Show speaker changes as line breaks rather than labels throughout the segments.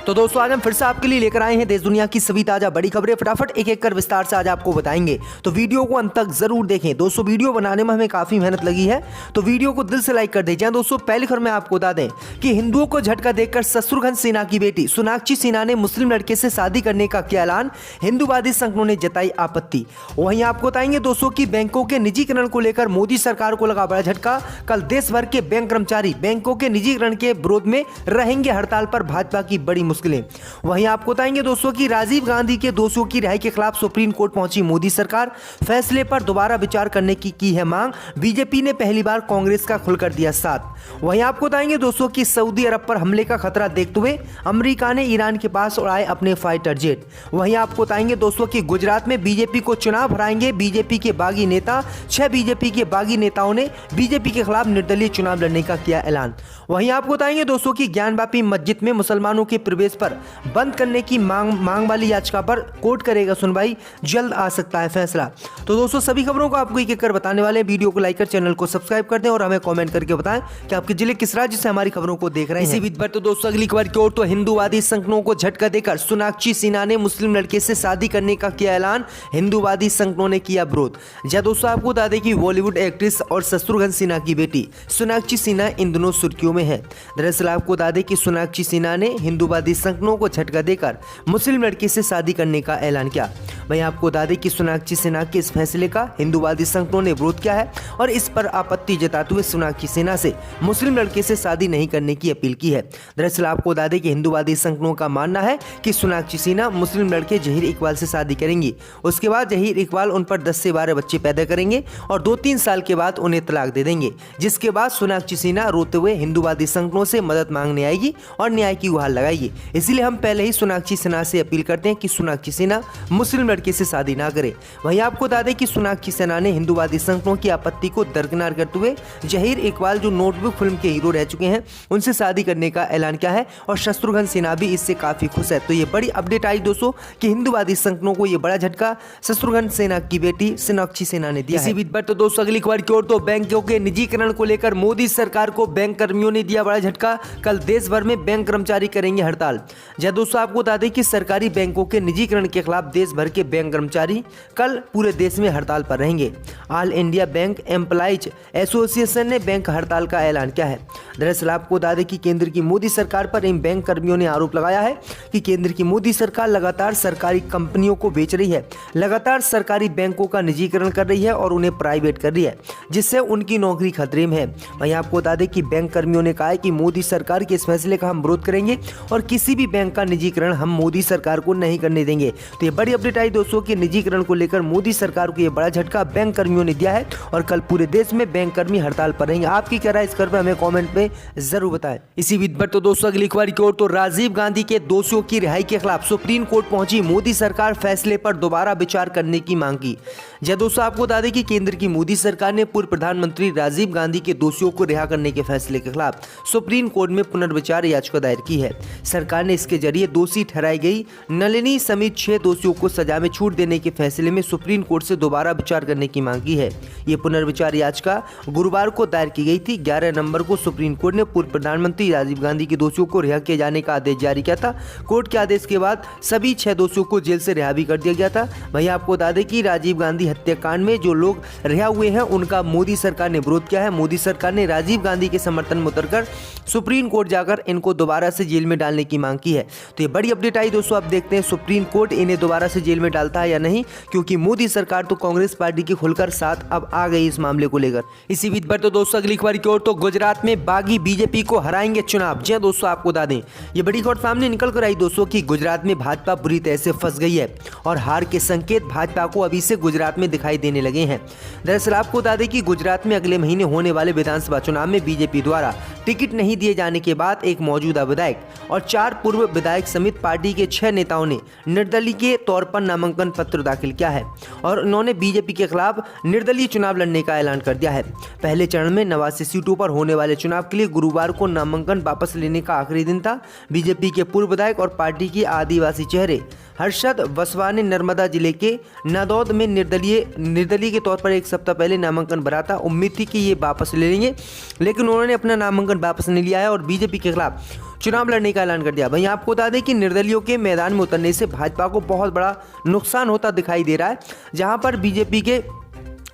तो दोस्तों आज हम फिर से आपके लिए लेकर आए हैं देश दुनिया की सभी ताजा बड़ी खबरें। फटाफट एक एक कर विस्तार से आज आपको बताएंगे, तो वीडियो को अंत तक जरूर देखें। दोस्तों वीडियो बनाने में हमें काफी मेहनत लगी है, तो वीडियो को दिल से लाइक कर दीजिए। दोस्तों पहली खबर में आपको बता दें कि हिंदुओं को झटका देकर शत्रुघ्न सिन्हा की बेटी सोनाक्षी सिन्हा ने मुस्लिम लड़के से शादी करने का किया ऐलान, हिंदूवादी संगठनों ने जताई आपत्ति। वहीं आपको बताएंगे दोस्तों की बैंकों के निजीकरण को लेकर मोदी सरकार को लगा बड़ा झटका। कल देश भर के बैंक कर्मचारी बैंकों के निजीकरण के विरोध में रहेंगे हड़ताल पर, भाजपा की बड़ी मुश्किलें। वहीं आपको बताएंगे दोस्तों कि राजीव गांधी के दोषियों की रिहाई के खिलाफ सुप्रीम कोर्ट पहुंची मोदी सरकार, फैसले पर दोबारा विचार करने की है मांग। बीजेपी ने पहली बार कांग्रेस का खुलकर दिया साथ। वहीं आपको बताएंगे दोस्तों कि सऊदी अरब पर हमले का खतरा देखते हुए अमेरिका ने ईरान के पास उड़ाए अपने फाइटर जेट। वहीं आपको बताएंगे दोस्तों कि गुजरात में बीजेपी को चुनाव हराएंगे बीजेपी के बागी नेता। 6 बीजेपी के बागी नेताओं ने बीजेपी के खिलाफ निर्दलीय चुनाव लड़ने का किया ऐलान। वहीं आपको बताएंगे दोस्तों कि ज्ञानवापी मस्जिद में मुसलमानों के प्रवेश पर बंद करने की मांग वाली याचिका पर कोर्ट करेगा सुनवाई, जल्द आ सकता है फैसला। तो दोस्तों सभी खबरों को आपको एक एक कर बताने वाले हैं। वीडियो को लाइक कर चैनल को सब्सक्राइब कर दें और हमें कमेंट करके बताएं कि आपके जिले किस राज्य से हमारी खबरों को देख रहे हैं। इसी बीच पर तो दोस्तों अगली खबर की ओर, तो हिंदूवादी संगठनों को झटका देकर सोनाक्षी सिन्हा ने मुस्लिम लड़के से शादी करने का किया ऐलान, हिंदूवादी संगठनों ने किया विरोध। जहां दोस्तों आपको बता दें कि बॉलीवुड एक्ट्रेस और शत्रुघ्न सिन्हा की बेटी सोनाक्षी सिन्हा इन दोनों सुर्खियों में है। दरअसल आपको बता दें कि सोनाक्षी सिन्हा ने हिंदूवादी संगठनों को झटका देकर मुस्लिम लड़के से शादी करने का ऐलान किया। वहीं आपको बता दें कि सोनाक्षी सिन्हा के इस फैसले का हिंदूवादी संगठनों ने विरोध किया है और इस पर आपत्ति जताते हुए सोनाक्षी सिन्हा से मुस्लिम लड़के से शादी नहीं करने की अपील की है। दरअसल आपको बता दें कि हिंदूवादी संगठनों का मानना है कि सोनाक्षी सिन्हा मुस्लिम लड़के जहीर इकबाल से शादी करेंगी, उसके बाद जहीर इकबाल उन पर 10 से 12 बच्चे पैदा करेंगे और 2-3 साल के बाद उन्हें तलाक दे देंगे, जिसके बाद सोनाक्षी सिन्हा रोते हुए हिंदूवादी संगठनों से मदद मांगने आएगी और न्याय की गुहार लगाएगी। इसलिए हम पहले ही सोनाक्षी सिन्हा से अपील करते हैं कि सोनाक्षी सिन्हा मुस्लिम लड़के से शादी ना करे। वहीं आपको बता दें कि सोनाक्षी सिन्हा ने हिंदूवादी संगठनों की आपत्ति को दरकिनार करते हुए जहीर इकबाल जो नोटबुक फिल्म के हीरो रह चुके हैं उनसे शादी करने का ऐलान किया है और शत्रुघ्न सिन्हा भी इससे काफी खुश है। तो ये बड़ी अपडेट आई दोस्तों कि हिंदूवादी संगठनों को ये बड़ा झटका शत्रुघ्न सिन्हा की बेटी सोनाक्षी सिन्हा ने दिया। इसी बीच पर तो दोस्तों अगली खबर की ओर, तो बैंकों के निजीकरण को लेकर मोदी सरकार को बैंक कर्मियों ने दिया बड़ा झटका। कल देश भर में बैंक कर्मचारी करेंगे हड़ताल। जहां दोस्तों आपको बता दें कि सरकारी बैंकों के निजीकरण के खिलाफ देश भर के बैंक कर्मचारी कल पूरे देश में हड़ताल पर रहेंगे। All India bank employees association ने बैंक हड़ताल का ऐलान किया है। दरअसल आपको बता दें कि केंद्र की मोदी सरकार पर इन बैंक कर्मियों ने आरोप लगाया है कि केंद्र की मोदी सरकार लगातार सरकारी कंपनियों को बेच रही है, लगातार सरकारी बैंकों का निजीकरण कर रही है और उन्हें प्राइवेट कर रही है, जिससे उनकी नौकरी खतरे में है। वहीं आपको बता दें कि बैंक कर्मियों ने कहा है कि मोदी सरकार के इस फैसले का हम विरोध करेंगे और किसी भी बैंक का निजीकरण हम मोदी सरकार को नहीं करने देंगे। तो ये बड़ी अपडेट आई दोस्तों कि निजीकरण को लेकर मोदी सरकार को ये बड़ा झटका बैंक कर्मियों ने दिया है और कल पूरे देश में बैंक कर्मी हड़ताल पर रहेंगे। आपकी क्या राय इस खबर पर हमें कमेंट में जरूर बताएं। इसी बीच पर तो दोस्तों अगली खबर की ओर, तो राजीव गांधी के दोषियों की रिहाई के खिलाफ सुप्रीम कोर्ट पहुंची मोदी सरकार, फैसले पर दोबारा विचार करने की मांग की। जय दोस्तों आपको बता दें कि केंद्र की मोदी सरकार ने पूर्व प्रधानमंत्री राजीव गांधी के दोषियों को रिहा करने के फैसले के खिलाफ सुप्रीम कोर्ट में पुनर्विचार याचिका दायर की है। सरकार ने इसके जरिए दोषी ठहराई गई नलिनी समेत 6 दोषियों को सजा में छूट देने के फैसले में सुप्रीम कोर्ट से दोबारा विचार करने की मांग की है। ये पुनर्विचार याचिका गुरुवार को दायर की गई थी। 11 नवंबर को सुप्रीम कोर्ट ने पूर्व प्रधानमंत्री राजीव गांधी के दोषियों को रिहा किए जाने का आदेश जारी किया था। कोर्ट के आदेश के बाद सभी 6 दोषियों को जेल से रिहा भी कर दिया गया था। वहीं आपको बता दें कि राजीव गांधी हत्याकांड में जो लोग रिहा हुए हैं उनका मोदी सरकार ने विरोध किया है। मोदी सरकार ने राजीव गांधी के समर्थन में उतरकर सुप्रीम कोर्ट जाकर इनको दोबारा से जेल में डालने की मांग की है। तो ये बड़ी अपडेट आई दोस्तों, अब देखते हैं सुप्रीम कोर्ट इन्हें दोबारा से जेल में डालता है या नहीं, क्योंकि मोदी सरकार तो कांग्रेस पार्टी की खुलकर साथ अब आ गई इस मामले को लेकर। इसी बीच पर तो दोस्तों अगली खबर की ओर, तो गुजरात में बागी बीजेपी को हराएंगे चुनाव। जी दोस्तों आपको बता दें ये बड़ी खबर सामने निकल कर आई दोस्तों कि गुजरात में भाजपा बुरी तरह से फंस गई है और हार के संकेत भाजपा को अभी से गुजरात में दिखाई देने लगे हैं। दरअसल आपको बता दें कि गुजरात में अगले महीने होने वाले विधानसभा चुनाव में बीजेपी द्वारा टिकट नहीं दिए जाने के बाद एक मौजूदा विधायक और 4 पूर्व विधायक समेत पार्टी के 6 नेताओं ने निर्दलीय के तौर पर नामांकन पत्र दाखिल किया है और उन्होंने बीजेपी के खिलाफ निर्दलीय चुनाव लड़ने का ऐलान कर दिया है। पहले चरण में 89 सीटों पर होने वाले चुनाव के लिए गुरुवार को नामांकन वापस लेने का आखिरी दिन था। बीजेपी के पूर्व विधायक और पार्टी के आदिवासी चेहरे हर्षद वसवा ने नर्मदा जिले के नादौद में निर्दलीय के तौर पर एक सप्ताह पहले नामांकन भरा था। उम्मीद थी कि ये वापस ले लेंगे, लेकिन उन्होंने अपना नामांकन वापस नहीं लिया है और बीजेपी के खिलाफ चुनाव लड़ने का ऐलान कर दिया। वहीं आपको बता दें कि निर्दलीयों के मैदान में उतरने से भाजपा को बहुत बड़ा नुकसान होता दिखाई दे रहा है। जहां पर बीजेपी के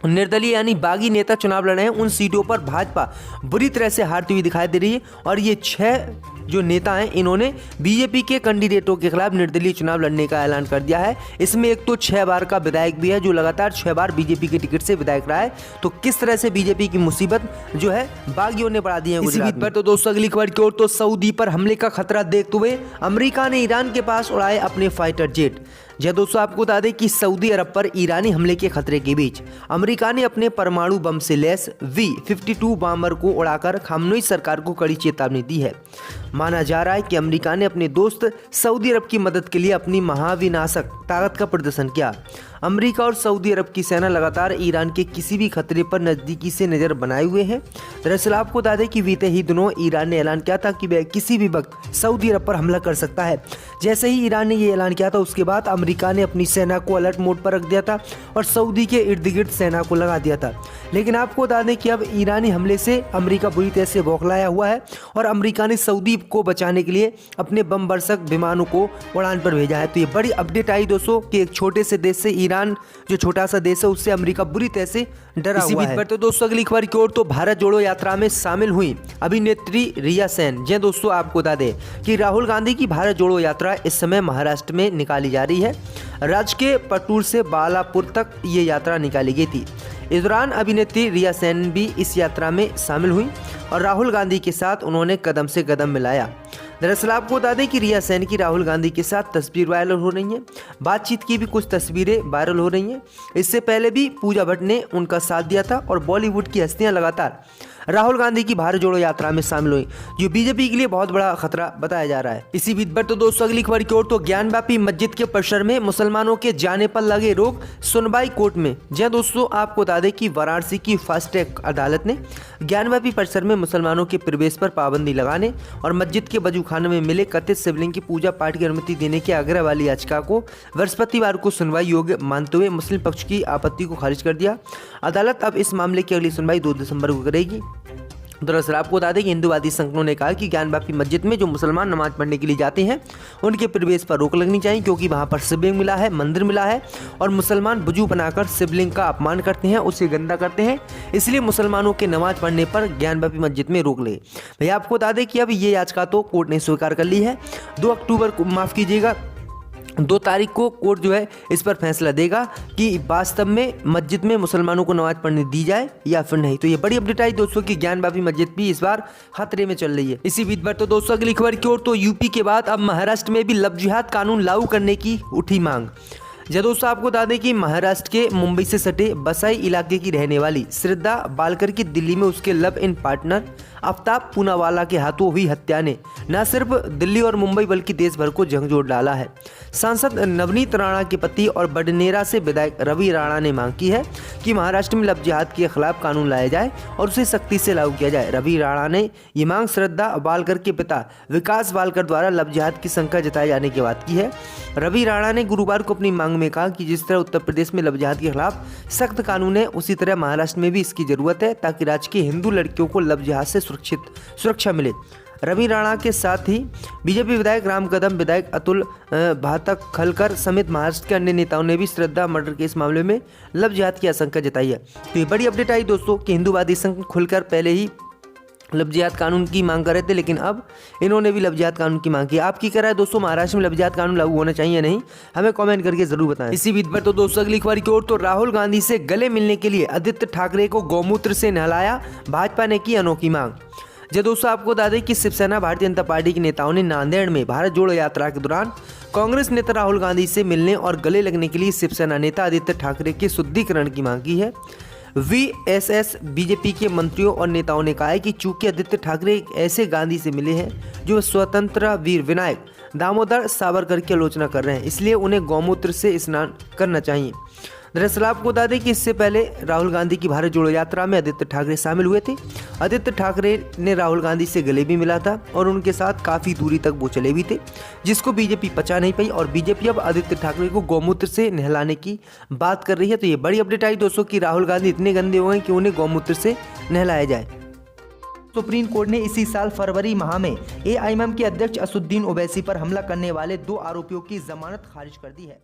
निर्दलीय यानी बागी नेता चुनाव लड़ रहे हैं, उन सीटों पर भाजपा बुरी तरह से हारती हुई दिखाई दे रही है और ये 6 जो नेता हैं इन्होंने बीजेपी के कैंडिडेटों के खिलाफ निर्दलीय चुनाव लड़ने का ऐलान कर दिया है। इसमें एक तो 6 बार का विधायक भी है जो लगातार 6 बार बीजेपी के टिकट से विधायक रहा है। तो किस तरह से बीजेपी की मुसीबत जो है बागियों ने बढ़ा दी है इसी बीच पर। तो दोस्तों अगली खबर की ओर, तो सऊदी पर हमले का खतरा देखते हुए अमेरिका ने ईरान के पास उड़ाए अपने फाइटर जेट। जी दोस्तों, आपको बता दें कि सऊदी अरब पर ईरानी हमले के खतरे के बीच अमेरिका ने अपने परमाणु बम से लैस V-52 बॉम्बर को उड़ाकर खामनोई सरकार को कड़ी चेतावनी दी है। माना जा रहा है कि अमेरिका ने अपने दोस्त सऊदी अरब की मदद के लिए अपनी महाविनाशक ताकत का प्रदर्शन किया। अमेरिका और सऊदी अरब की सेना लगातार ईरान के किसी भी खतरे पर नज़दीकी से नज़र बनाए हुए हैं। दरअसल आपको बता दें कि बीते ही दिनों ईरान ने ऐलान किया था कि वह किसी भी वक्त सऊदी अरब पर हमला कर सकता है। जैसे ही ईरान ने ये ऐलान किया था उसके बाद अमेरिका ने अपनी सेना को अलर्ट मोड पर रख दिया था और सऊदी के इर्द गिर्द सेना को लगा दिया था। लेकिन आपको बता दें कि अब ईरानी हमले से अमेरिका बुरी तरह से बौखलाया हुआ है और अमेरिका ने सऊदी को बचाने के लिए अपने बम बरसक विमानों को उड़ान पर भेजा है। तो ये बड़ी अपडेट आई दोस्तों कि एक छोटे से देश से, ईरान जो छोटा सा देश है, उससे अमेरिका बुरी तरह से डरा हुआ है। तो दोस्तों अगली खबर की ओर, तो भारत जोड़ो यात्रा में शामिल हुई अभिनेत्री रिया सेन। जी दोस्तों, आपको बता दें कि राहुल गांधी की भारत जोड़ो यात्रा इस समय महाराष्ट्र में निकाली जा रही है। राज्य के पटूर से बालापुर तक ये यात्रा निकाली गई थी। इस दौरान अभिनेत्री रिया सेन भी इस यात्रा में शामिल हुई और राहुल गांधी के साथ उन्होंने कदम से कदम मिलाया। दरअसल आपको बता दें कि रिया सेन की राहुल गांधी के साथ तस्वीर वायरल हो रही है। बातचीत की भी कुछ तस्वीरें वायरल हो रही हैं। इससे पहले भी पूजा भट्ट ने उनका साथ दिया था और बॉलीवुड की हस्तियां लगातार राहुल गांधी की भारत जोड़ो यात्रा में शामिल हुई, जो बीजेपी के लिए बहुत बड़ा खतरा बताया जा रहा है। इसी बीच पर तो दोस्तों अगली खबर की ओर, तो ज्ञानवापी मस्जिद के परिसर में मुसलमानों के जाने पर लगे रोक सुनवाई कोर्ट में। जी दोस्तों, आपको बता दें कि वाराणसी की फास्ट ट्रैक अदालत ने ज्ञानवापी परिसर में मुसलमानों के प्रवेश पर पाबंदी लगाने और मस्जिद के वजूखाने में मिले कथित शिवलिंग की पूजा पाठ की अनुमति देने के आग्रह वाली याचिका को बृहस्पतिवार को सुनवाई योग्य मानते हुए मुस्लिम पक्ष की आपत्ति को खारिज कर दिया। अदालत अब इस मामले की अगली सुनवाई 2 दिसंबर को करेगी। दरअसल आपको बता दें कि हिंदूवादी संगठनों ने कहा कि ज्ञानवापी मस्जिद में जो मुसलमान नमाज पढ़ने के लिए जाते हैं उनके प्रवेश पर रोक लगनी चाहिए, क्योंकि वहां पर शिवलिंग मिला है, मंदिर मिला है और मुसलमान वजू बनाकर शिवलिंग का अपमान करते हैं, उसे गंदा करते हैं। इसलिए मुसलमानों के नमाज पढ़ने पर ज्ञानवापी मस्जिद में रोक लगे। भैया आपको बता दें कि अब ये याचिका तो कोर्ट ने स्वीकार कर ली है। 2 अक्टूबर को 2 तारीख को कोर्ट जो है इस पर फैसला देगा कि वास्तव में मस्जिद में मुसलमानों को नमाज पढ़ने दी जाए या फिर नहीं। तो ये बड़ी अपडेट आई दोस्तों कि ज्ञानवापी मस्जिद भी इस बार खतरे में चल रही है। इसी बीच पर तो दोस्तों अगली खबर की ओर, तो यूपी के बाद अब महाराष्ट्र में भी लव जिहाद कानून लागू करने की उठी मांग। जब दोस्तों आपको बता दें कि महाराष्ट्र के मुंबई से सटे बसाई इलाके की रहने वाली श्रद्धा बालकर की दिल्ली में उसके love in partner Aftab Poonawalla के हाथों हुई हत्या ने न सिर्फ दिल्ली और मुंबई बल्कि देश भर को झकझोर डाला है। सांसद नवनीत राणा के पति और बडनेरा से विधायक रवि राणा ने मांग की है कि महाराष्ट्र में लव जिहाद के खिलाफ कानून लाया जाए और उसे सख्ती से लागू किया जाए। रवि राणा ने ये मांग श्रद्धा बालकर के पिता विकास बालकर द्वारा लव जिहाद की शंका जताए जाने के बाद की है। रवि राणा ने गुरुवार को अपनी मांग में कहा कि जिस तरह उत्तर प्रदेश में लव जिहाद के खिलाफ सख्त कानून है, उसी तरह महाराष्ट्र में भी इसकी जरूरत है ताकि राज्य की हिंदू लड़कियों को लव जिहाद से सुरक्षा मिले। रवि राणा के साथ ही बीजेपी विधायक राम कदम, विधायक अतुल भातखलकर समेत महाराष्ट्र के अन्य नेताओं ने भी श्रद्धा मर्डर के इस मामले में लव जिहाद की आशंका जताई है। तो ये बड़ी अपडेट आई दोस्तों कि हिंदूवादी संघ खुलकर पहले ही लव जिहाद कानून की मांग कर रहे थे, लेकिन अब इन्होंने भी लव जिहाद कानून की मांग की। आपकी क्या राय दोस्तों, महाराष्ट्र में लव जिहाद कानून लागू होना चाहिए या नहीं, हमें कमेंट करके जरूर बताएं। इसी बीच पर तो दोस्तों अगली खबर की ओर, तो राहुल गांधी से गले मिलने के लिए आदित्य ठाकरे को गौमूत्र से नहलाया, भाजपा ने की अनोखी मांग। जब दोस्तों आपको बता दें कि शिवसेना भारतीय जनता पार्टी के नेताओं ने नांदेड़ में भारत जोड़ो यात्रा के दौरान कांग्रेस नेता राहुल गांधी से मिलने और गले लगने के लिए शिवसेना नेता आदित्य ठाकरे के शुद्धिकरण की मांग की है। वीएसएस बीजेपी के मंत्रियों और नेताओं ने कहा है कि चूंकि आदित्य ठाकरे एक ऐसे गांधी से मिले हैं जो स्वतंत्र वीर विनायक दामोदर सावरकर की आलोचना कर रहे हैं, इसलिए उन्हें गौमूत्र से स्नान करना चाहिए। दरअसल आपको बता दें कि इससे पहले राहुल गांधी की भारत जोड़ो यात्रा में आदित्य ठाकरे शामिल हुए थे। आदित्य ठाकरे ने राहुल गांधी से गले भी मिला था और उनके साथ काफ़ी दूरी तक वो चले भी थे, जिसको बीजेपी पचा नहीं पाई और बीजेपी अब आदित्य ठाकरे को गौमूत्र से नहलाने की बात कर रही है। तो ये बड़ी अपडेट आई दोस्तों कि राहुल गांधी इतने गंदे हो गए कि उन्हें गौमूत्र से नहलाया जाए। सुप्रीम कोर्ट ने इसी साल फरवरी माह में एआईएमआईएम के अध्यक्ष असदुद्दीन ओवैसी पर हमला करने वाले 2 आरोपियों की जमानत खारिज कर दी है।